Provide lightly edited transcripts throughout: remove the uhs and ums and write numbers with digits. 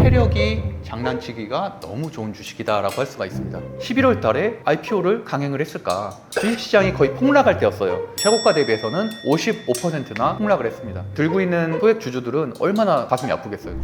세력이 장난치기가 너무 좋은 주식이다라고 할 수가 있습니다. 11월 달에 IPO를 강행을 했을까? 주식시장이 거의 폭락할 때였어요. 최고가 대비해서는 55%나 폭락을 했습니다. 들고 있는 소액 주주들은 얼마나 가슴이 아프겠어요.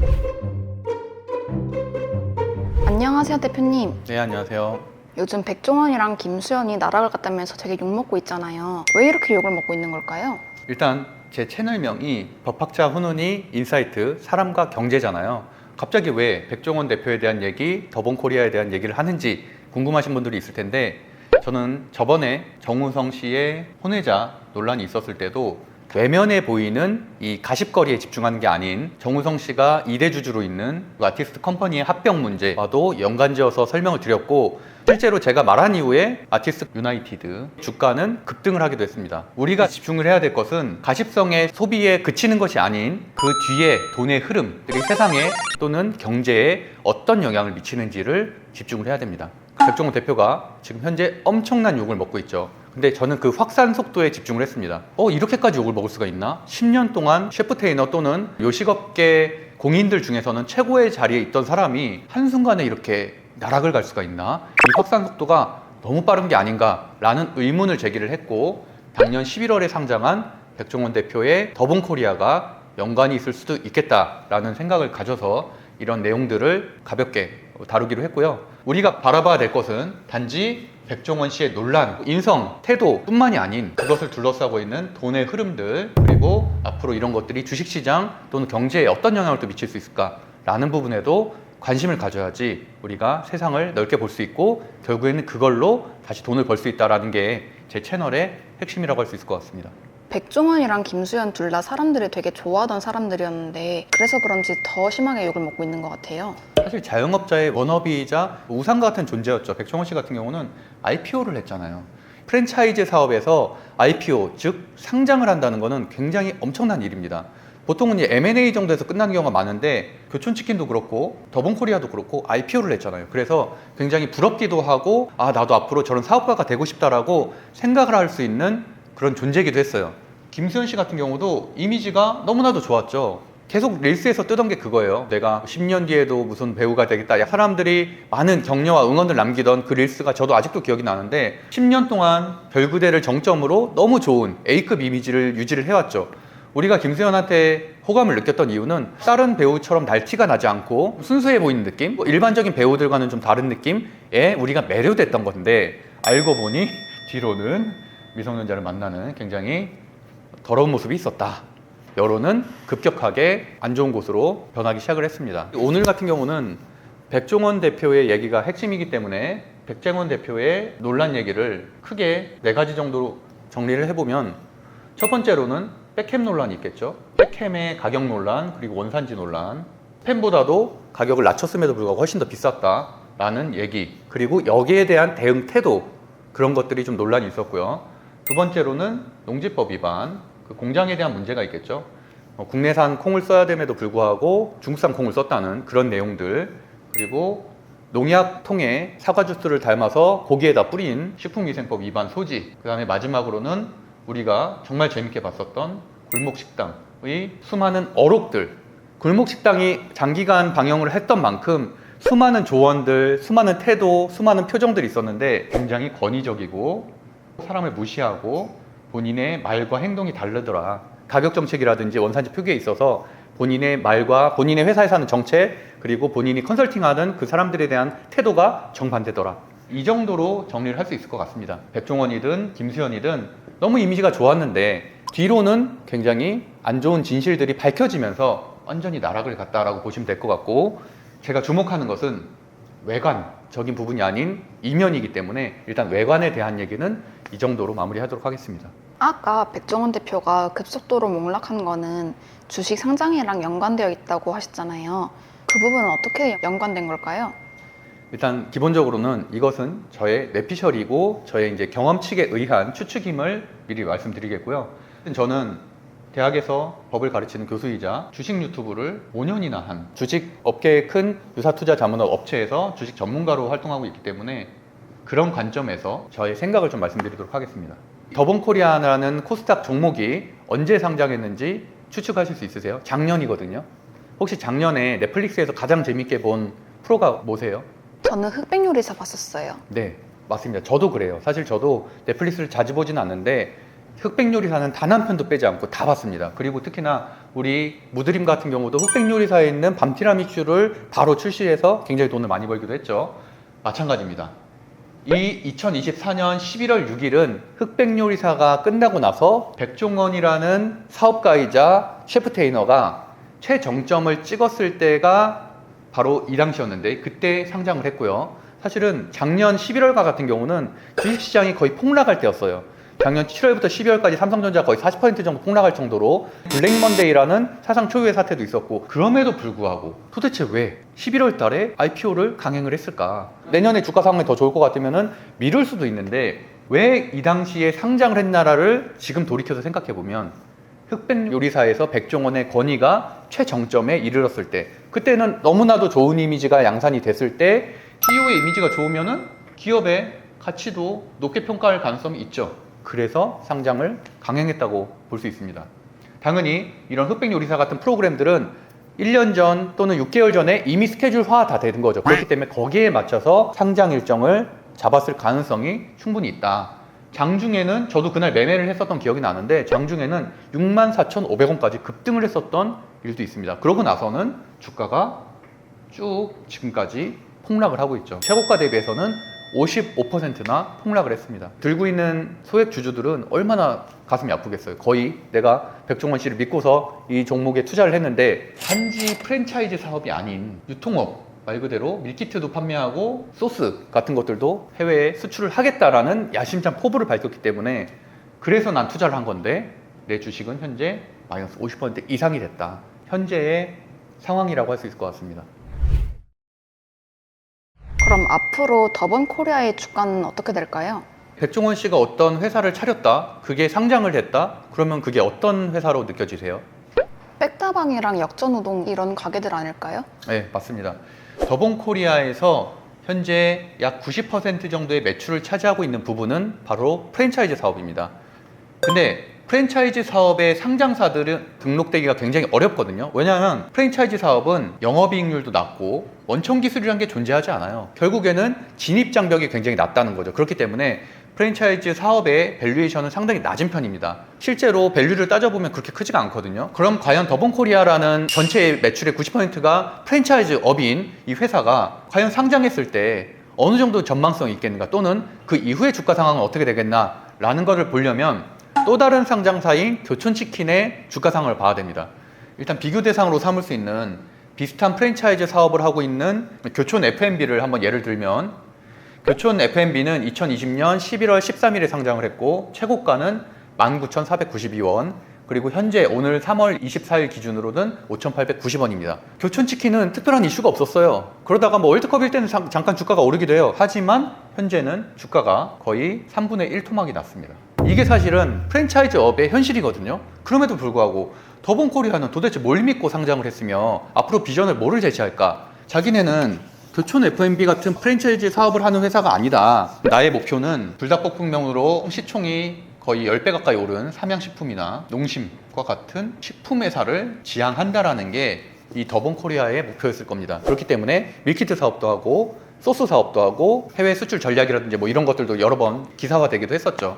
안녕하세요, 대표님. 네, 안녕하세요. 요즘 백종원이랑 김수현이 나락을 갔다면서 되게 욕먹고 있잖아요. 왜 이렇게 욕을 먹고 있는 걸까요? 일단 제 채널명이 법학자 훈훈이 인사이트 사람과 경제잖아요. 갑자기 왜 백종원 대표에 대한 얘기, 더본코리아에 대한 얘기를 하는지 궁금하신 분들이 있을 텐데, 저는 저번에 정우성 씨의 혼외자 논란이 있었을 때도 외면해 보이는 이 가십거리에 집중하는 게 아닌 정우성 씨가 2대 주주로 있는 아티스트 컴퍼니의 합병 문제와도 연관지어서 설명을 드렸고, 실제로 제가 말한 이후에 아티스트 유나이티드 주가는 급등을 하기도 했습니다. 우리가 집중을 해야 될 것은 가십성의 소비에 그치는 것이 아닌 그 뒤에 돈의 흐름들이 세상에 또는 경제에 어떤 영향을 미치는지를 집중을 해야 됩니다. 백종원 대표가 지금 현재 엄청난 욕을 먹고 있죠. 근데 저는 그 확산 속도에 집중을 했습니다. 이렇게까지 욕을 먹을 수가 있나? 10년 동안 셰프 테이너 또는 요식업계 공인들 중에서는 최고의 자리에 있던 사람이 한순간에 이렇게 나락을 갈 수가 있나? 이 확산 속도가 너무 빠른 게 아닌가라는 의문을 제기를 했고, 작년 11월에 상장한 백종원 대표의 더본코리아가 연관이 있을 수도 있겠다라는 생각을 가져서 이런 내용들을 가볍게 다루기로 했고요. 우리가 바라봐야 될 것은 단지 백종원 씨의 논란, 인성, 태도 뿐만이 아닌 그것을 둘러싸고 있는 돈의 흐름들, 그리고 앞으로 이런 것들이 주식시장 또는 경제에 어떤 영향을 또 미칠 수 있을까라는 부분에도 관심을 가져야지 우리가 세상을 넓게 볼 수 있고 결국에는 그걸로 다시 돈을 벌 수 있다는 게 제 채널의 핵심이라고 할 수 있을 것 같습니다. 백종원이랑 김수현 둘 다 사람들이 되게 좋아하던 사람들이었는데 그래서 그런지 더 심하게 욕을 먹고 있는 것 같아요. 사실 자영업자의 워너비이자 우상과 같은 존재였죠. 백종원 씨 같은 경우는 IPO를 했잖아요. 프랜차이즈 사업에서 IPO, 즉 상장을 한다는 것은 굉장히 엄청난 일입니다. 보통은 M&A 정도에서 끝나는 경우가 많은데 교촌치킨도 그렇고 더본코리아도 그렇고 IPO를 했잖아요. 그래서 굉장히 부럽기도 하고 나도 앞으로 저런 사업가가 되고 싶다라고 생각을 할 수 있는 그런 존재이기도 했어요. 김수현 씨 같은 경우도 이미지가 너무나도 좋았죠. 계속 릴스에서 뜨던 게 그거예요. 내가 10년 뒤에도 무슨 배우가 되겠다. 사람들이 많은 격려와 응원을 남기던 그 릴스가 저도 아직도 기억이 나는데 10년 동안 별구대를 정점으로 너무 좋은 A급 이미지를 유지를 해왔죠. 우리가 김수현한테 호감을 느꼈던 이유는 다른 배우처럼 날티가 나지 않고 순수해 보이는 느낌? 일반적인 배우들과는 좀 다른 느낌에 우리가 매료됐던 건데, 알고 보니 뒤로는 미성년자를 만나는 굉장히 더러운 모습이 있었다. 여론은 급격하게 안 좋은 곳으로 변하기 시작을 했습니다. 오늘 같은 경우는 백종원 대표의 얘기가 핵심이기 때문에 백종원 대표의 논란 얘기를 크게 4가지 정도로 정리를 해보면, 첫 번째로는 백햄 논란이 있겠죠. 백햄의 가격 논란, 그리고 원산지 논란, 햄보다도 가격을 낮췄음에도 불구하고 훨씬 더 비쌌다라는 얘기, 그리고 여기에 대한 대응 태도, 그런 것들이 좀 논란이 있었고요. 두 번째로는 농지법 위반, 그 공장에 대한 문제가 있겠죠. 국내산 콩을 써야 됨에도 불구하고 중국산 콩을 썼다는 그런 내용들, 그리고 농약통에 사과 주스를 닮아서 고기에다 뿌린 식품위생법 위반 소지, 그 다음에 마지막으로는 우리가 정말 재밌게 봤었던 골목식당의 수많은 어록들. 골목식당이 장기간 방영을 했던 만큼 수많은 조언들, 수많은 태도, 수많은 표정들이 있었는데 굉장히 권위적이고 사람을 무시하고 본인의 말과 행동이 다르더라. 가격 정책이라든지 원산지 표기에 있어서 본인의 말과 본인의 회사에서 하는 정책, 그리고 본인이 컨설팅하는 그 사람들에 대한 태도가 정반대더라. 이 정도로 정리를 할 수 있을 것 같습니다. 백종원이든 김수현이든 너무 이미지가 좋았는데 뒤로는 굉장히 안 좋은 진실들이 밝혀지면서 완전히 나락을 갔다라고 보시면 될 것 같고, 제가 주목하는 것은 외관적인 부분이 아닌 이면이기 때문에 일단 외관에 대한 얘기는 이 정도로 마무리하도록 하겠습니다. 아까 백종원 대표가 급속도로 몰락한 거는 주식 상장이랑 연관되어 있다고 하셨잖아요. 그 부분은 어떻게 연관된 걸까요? 일단 기본적으로는 이것은 저의 뇌피셜이고 저의 이제 경험칙에 의한 추측임을 미리 말씀드리겠고요. 저는 대학에서 법을 가르치는 교수이자 주식 유튜브를 5년이나 한 주식 업계의 큰 유사투자 자문업 업체에서 주식 전문가로 활동하고 있기 때문에 그런 관점에서 저의 생각을 좀 말씀드리도록 하겠습니다. 더본코리아라는 코스닥 종목이 언제 상장했는지 추측하실 수 있으세요? 작년이거든요. 혹시 작년에 넷플릭스에서 가장 재밌게 본 프로가 뭐세요? 저는 흑백요리사 봤었어요. 네, 맞습니다. 저도 그래요. 사실 저도 넷플릭스를 자주 보진 않는데 흑백요리사는 단 한 편도 빼지 않고 다 봤습니다. 그리고 특히나 우리 무드림 같은 경우도 흑백요리사에 있는 밤티라미슈를 바로 출시해서 굉장히 돈을 많이 벌기도 했죠. 마찬가지입니다. 이 2024년 11월 6일은 흑백요리사가 끝나고 나서 백종원이라는 사업가이자 셰프 테이너가 최정점을 찍었을 때가 바로 이 당시였는데 그때 상장을 했고요. 사실은 작년 11월과 같은 경우는 주식시장이 거의 폭락할 때였어요. 작년 7월부터 12월까지 삼성전자 거의 40% 정도 폭락할 정도로 블랙먼데이라는 사상 초유의 사태도 있었고, 그럼에도 불구하고 도대체 왜 11월 달에 IPO를 강행을 했을까? 내년에 주가 상황이 더 좋을 것 같으면 미룰 수도 있는데 왜 이 당시에 상장을 했나라를 지금 돌이켜서 생각해 보면 흑백요리사에서 백종원의 권위가 최정점에 이르렀을 때, 그때는 너무나도 좋은 이미지가 양산이 됐을 때 CEO의 이미지가 좋으면은 기업의 가치도 높게 평가할 가능성이 있죠. 그래서 상장을 강행했다고 볼 수 있습니다. 당연히 이런 흑백요리사 같은 프로그램들은 1년 전 또는 6개월 전에 이미 스케줄화 다 되는 거죠. 그렇기 때문에 거기에 맞춰서 상장 일정을 잡았을 가능성이 충분히 있다. 장중에는 저도 그날 매매를 했었던 기억이 나는데 장중에는 64,500원까지 급등을 했었던 일도 있습니다. 그러고 나서는 주가가 쭉 지금까지 폭락을 하고 있죠. 최고가 대비해서는 55%나 폭락을 했습니다. 들고 있는 소액 주주들은 얼마나 가슴이 아프겠어요. 거의 내가 백종원 씨를 믿고서 이 종목에 투자를 했는데 단지 프랜차이즈 사업이 아닌 유통업, 말 그대로 밀키트도 판매하고 소스 같은 것들도 해외에 수출을 하겠다라는 야심찬 포부를 밝혔기 때문에 그래서 난 투자를 한 건데 내 주식은 현재 마이너스 50% 이상이 됐다. 현재의 상황이라고 할 수 있을 것 같습니다. 그럼 앞으로 더본코리아의 주가는 어떻게 될까요? 백종원 씨가 어떤 회사를 차렸다, 그게 상장을 됐다, 그러면 그게 어떤 회사로 느껴지세요? 백다방이랑 역전우동 이런 가게들 아닐까요? 네, 맞습니다. 더본코리아에서 현재 약 90% 정도의 매출을 차지하고 있는 부분은 바로 프랜차이즈 사업입니다. 근데 프랜차이즈 사업의 상장사들은 등록되기가 굉장히 어렵거든요. 왜냐하면 프랜차이즈 사업은 영업이익률도 낮고 원천 기술이라는 게 존재하지 않아요. 결국에는 진입 장벽이 굉장히 낮다는 거죠. 그렇기 때문에 프랜차이즈 사업의 밸류에이션은 상당히 낮은 편입니다. 실제로 밸류를 따져보면 그렇게 크지가 않거든요. 그럼 과연 더본코리아라는 전체 매출의 90%가 프랜차이즈 업인 이 회사가 과연 상장했을 때 어느 정도 전망성이 있겠는가, 또는 그 이후의 주가 상황은 어떻게 되겠나 라는 것을 보려면 또 다른 상장사인 교촌치킨의 주가 상황을 봐야 됩니다. 일단 비교 대상으로 삼을 수 있는 비슷한 프랜차이즈 사업을 하고 있는 교촌 F&B를 한번 예를 들면, 교촌 F&B는 2020년 11월 13일에 상장을 했고 최고가는 19,492원, 그리고 현재 오늘 3월 24일 기준으로는 5,890원입니다. 교촌치킨은 특별한 이슈가 없었어요. 그러다가 뭐 월드컵일 때는 잠깐 주가가 오르기도 해요. 하지만 현재는 주가가 거의 3분의 1 토막이 났습니다. 이게 사실은 프랜차이즈 업의 현실이거든요. 그럼에도 불구하고 더본코리아는 도대체 뭘 믿고 상장을 했으며 앞으로 비전을 뭐를 제시할까? 자기네는 교촌 F&B 같은 프랜차이즈 사업을 하는 회사가 아니다. 나의 목표는 불닭볶음면으로 시총이 거의 10배 가까이 오른 삼양식품이나 농심과 같은 식품 회사를 지향한다라는 게 이 더본코리아의 목표였을 겁니다. 그렇기 때문에 밀키트 사업도 하고 소스 사업도 하고 해외 수출 전략이라든지 뭐 이런 것들도 여러 번 기사화 되기도 했었죠.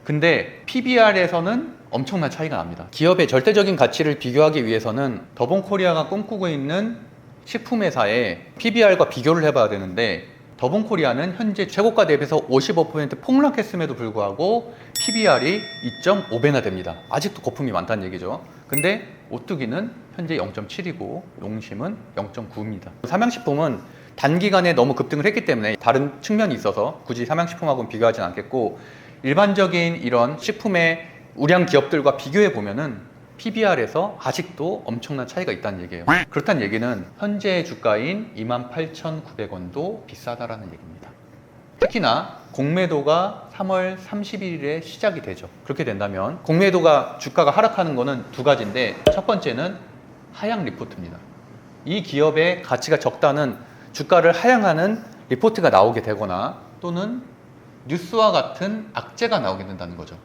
근데 PBR에서는 엄청난 차이가 납니다. 기업의 절대적인 가치를 비교하기 위해서는 더본코리아가 꿈꾸고 있는 식품회사의 PBR과 비교를 해봐야 되는데, 더본코리아는 현재 최고가 대비해서 55% 폭락했음에도 불구하고 PBR이 2.5배나 됩니다. 아직도 거품이 많다는 얘기죠. 근데 오뚜기는 현재 0.7이고 농심은 0.9입니다. 삼양식품은 단기간에 너무 급등을 했기 때문에 다른 측면이 있어서 굳이 삼양식품하고는 비교하진 않겠고, 일반적인 이런 식품의 우량 기업들과 비교해 보면은 PBR에서 아직도 엄청난 차이가 있다는 얘기예요. 그렇다는 얘기는 현재 주가인 28,900원도 비싸다라는 얘기입니다. 특히나 공매도가 3월 30일에 시작이 되죠. 그렇게 된다면 공매도가 주가가 하락하는 거는 두 가지인데, 첫 번째는 하향 리포트입니다. 이 기업의 가치가 적다는 주가를 하향하는 리포트가 나오게 되거나 또는 뉴스와 같은 악재가 나오게 된다는 거죠.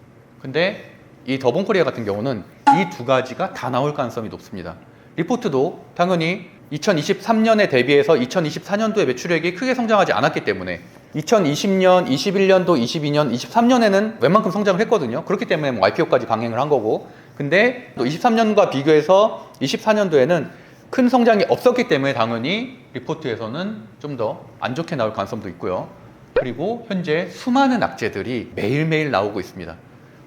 근데 이 더본코리아 같은 경우는 이 두 가지가 다 나올 가능성이 높습니다. 리포트도 당연히 2023년에 대비해서 2024년도에 매출액이 크게 성장하지 않았기 때문에 2020년, 21년도, 22년, 23년에는 웬만큼 성장을 했거든요. 그렇기 때문에 뭐 IPO까지 강행을 한 거고, 근데 또 23년과 비교해서 24년도에는 큰 성장이 없었기 때문에 당연히 리포트에서는 좀 더 안 좋게 나올 가능성도 있고요. 그리고 현재 수많은 악재들이 매일매일 나오고 있습니다.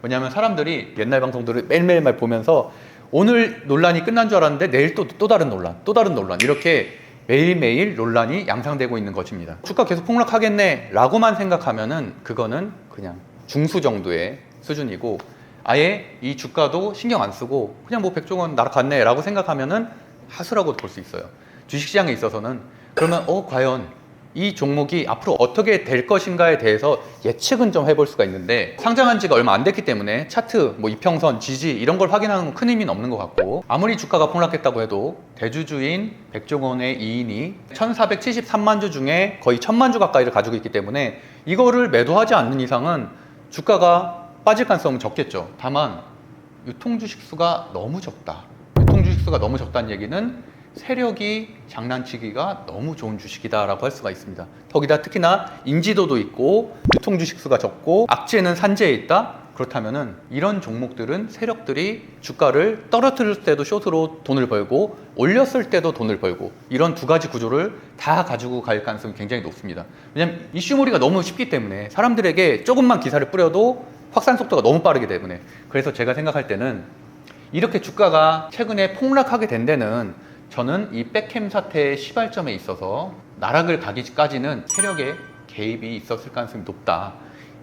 왜냐하면 사람들이 옛날 방송들을 매일매일 보면서 오늘 논란이 끝난 줄 알았는데 내일 또 다른 논란, 또 다른 논란, 이렇게 매일매일 논란이 양상되고 있는 것입니다. 주가 계속 폭락하겠네 라고만 생각하면은 그거는 그냥 중수 정도의 수준이고, 아예 이 주가도 신경 안 쓰고 그냥 뭐 백종원 날아갔네 라고 생각하면은 하수라고 볼 수 있어요. 주식시장에 있어서는. 그러면 과연 이 종목이 앞으로 어떻게 될 것인가에 대해서 예측은 좀 해볼 수가 있는데, 상장한 지가 얼마 안 됐기 때문에 차트, 뭐 이평선, 지지 이런 걸 확인하는 건 큰 의미는 없는 것 같고, 아무리 주가가 폭락했다고 해도 대주주인 백종원의 이인이 1473만 주 중에 거의 1000만 주 가까이를 가지고 있기 때문에 이거를 매도하지 않는 이상은 주가가 빠질 가능성은 적겠죠. 다만 유통주식 수가 너무 적다. 유통주식 수가 너무 적다는 얘기는 세력이 장난치기가 너무 좋은 주식이다라고 할 수가 있습니다. 거기다 특히나 인지도도 있고 유통주식 수가 적고 악재는 산재에 있다? 그렇다면은 이런 종목들은 세력들이 주가를 떨어뜨릴 때도 숏으로 돈을 벌고 올렸을 때도 돈을 벌고, 이런 두 가지 구조를 다 가지고 갈 가능성이 굉장히 높습니다. 왜냐면 이슈몰이가 너무 쉽기 때문에, 사람들에게 조금만 기사를 뿌려도 확산 속도가 너무 빠르기 때문에. 그래서 제가 생각할 때는 이렇게 주가가 최근에 폭락하게 된 데는 저는 이 백캠 사태의 시발점에 있어서 나락을 가기까지는 세력의 개입이 있었을 가능성이 높다.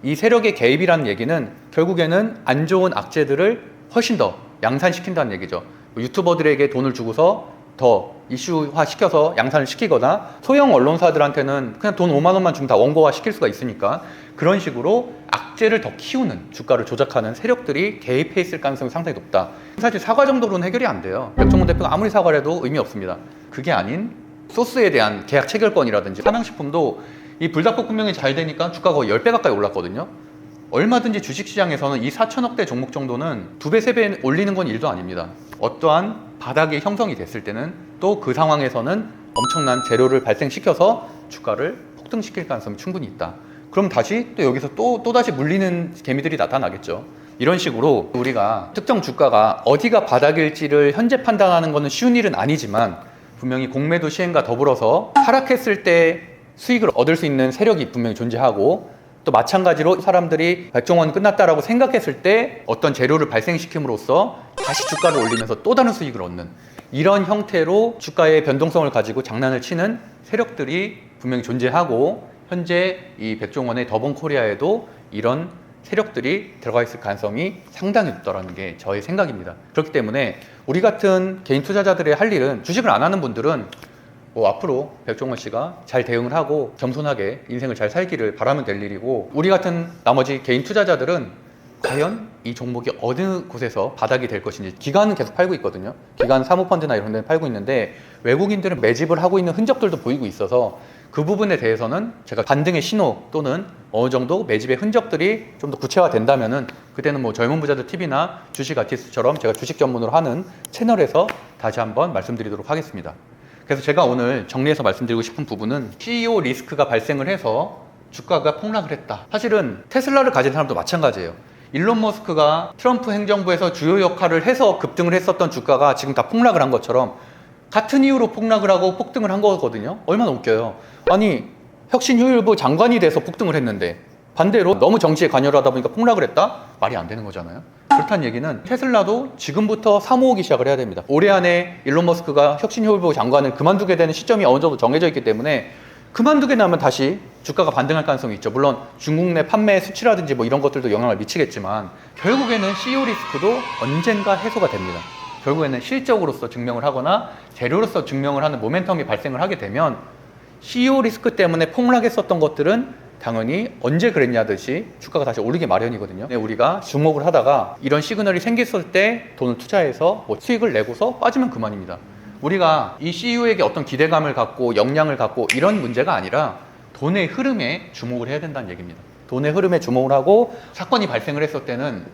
이 세력의 개입이라는 얘기는 결국에는 안 좋은 악재들을 훨씬 더 양산시킨다는 얘기죠. 유튜버들에게 돈을 주고서 더 이슈화 시켜서 양산을 시키거나, 소형 언론사들한테는 그냥 돈 5만 원만 주면 다 원고화 시킬 수가 있으니까, 그런 식으로 악재를 더 키우는, 주가를 조작하는 세력들이 개입해 있을 가능성이 상당히 높다. 사실 사과 정도로는 해결이 안 돼요. 백종원 대표가 아무리 사과를 해도 의미 없습니다. 그게 아닌 소스에 대한 계약 체결권이라든지, 삼양식품도 이 불닭볶음면이 잘 되니까 주가가 거의 10배 가까이 올랐거든요. 얼마든지 주식시장에서는 이 4천억대 종목 정도는 2배, 3배 올리는 건 일도 아닙니다. 어떠한 바닥이 형성이 됐을 때는 또 그 상황에서는 엄청난 재료를 발생시켜서 주가를 폭등시킬 가능성이 충분히 있다. 그럼 다시 또 여기서 또다시 물리는 개미들이 나타나겠죠. 이런 식으로 우리가 특정 주가가 어디가 바닥일지를 현재 판단하는 것은 쉬운 일은 아니지만, 분명히 공매도 시행과 더불어서 하락했을 때 수익을 얻을 수 있는 세력이 분명히 존재하고, 또 마찬가지로 사람들이 백종원 끝났다라고 생각했을 때 어떤 재료를 발생시킴으로써 다시 주가를 올리면서 또 다른 수익을 얻는, 이런 형태로 주가의 변동성을 가지고 장난을 치는 세력들이 분명히 존재하고, 현재 이 백종원의 더본코리아에도 이런 세력들이 들어가 있을 가능성이 상당히 높다는 게 저의 생각입니다. 그렇기 때문에 우리 같은 개인 투자자들의 할 일은, 주식을 안 하는 분들은 앞으로 백종원 씨가 잘 대응을 하고 겸손하게 인생을 잘 살기를 바라면 될 일이고, 우리 같은 나머지 개인 투자자들은 과연 이 종목이 어느 곳에서 바닥이 될 것인지, 기관은 계속 팔고 있거든요. 기관 사모펀드나 이런 데는 팔고 있는데 외국인들은 매집을 하고 있는 흔적들도 보이고 있어서, 그 부분에 대해서는 제가 반등의 신호 또는 어느 정도 매집의 흔적들이 좀 더 구체화된다면은, 그때는 뭐 젊은 부자들 TV나 주식 아티스트처럼 제가 주식 전문으로 하는 채널에서 다시 한번 말씀드리도록 하겠습니다. 그래서 제가 오늘 정리해서 말씀드리고 싶은 부분은, CEO 리스크가 발생을 해서 주가가 폭락을 했다. 사실은 테슬라를 가진 사람도 마찬가지예요. 일론 머스크가 트럼프 행정부에서 주요 역할을 해서 급등을 했었던 주가가 지금 다 폭락을 한 것처럼 같은 이유로 폭락을 하고 폭등을 한 거거든요. 얼마나 웃겨요. 아니, 혁신효율부 장관이 돼서 폭등을 했는데 반대로 너무 정치에 관여를 하다 보니까 폭락을 했다? 말이 안 되는 거잖아요. 그렇다는 얘기는 테슬라도 지금부터 사모으기 시작을 해야 됩니다. 올해 안에 일론 머스크가 혁신효율부 장관을 그만두게 되는 시점이 어느 정도 정해져 있기 때문에, 그만두게 나면 다시 주가가 반등할 가능성이 있죠. 물론 중국 내 판매 수치라든지 뭐 이런 것들도 영향을 미치겠지만, 결국에는 CEO 리스크도 언젠가 해소가 됩니다. 결국에는 실적으로서 증명을 하거나 재료로서 증명을 하는 모멘텀이 발생을 하게 되면, CEO 리스크 때문에 폭락했었던 것들은 당연히 언제 그랬냐듯이 주가가 다시 오르기 마련이거든요. 우리가 주목을 하다가 이런 시그널이 생겼을 때 돈을 투자해서 뭐 수익을 내고서 빠지면 그만입니다. 우리가 이 CEO에게 어떤 기대감을 갖고 역량을 갖고 이런 문제가 아니라 돈의 흐름에 주목을 해야 된다는 얘기입니다. 돈의 흐름에 주목을 하고, 사건이 발생을 했을 때는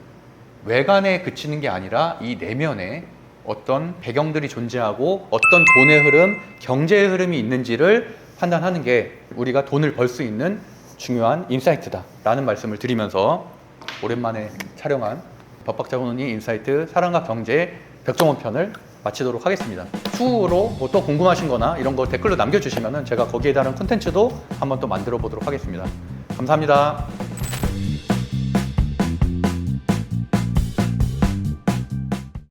외관에 그치는 게 아니라 이 내면에 어떤 배경들이 존재하고 어떤 돈의 흐름, 경제의 흐름이 있는지를 판단하는 게 우리가 돈을 벌 수 있는 중요한 인사이트다라는 말씀을 드리면서 오랜만에 촬영한 법학자 훈훈이 인사이트 사랑과 경제 백종원 편을 마치도록 하겠습니다. 추후로 뭐 또 궁금하신 거나 이런 거 댓글로 남겨주시면 제가 거기에 따른 콘텐츠도 한번 또 만들어 보도록 하겠습니다. 감사합니다.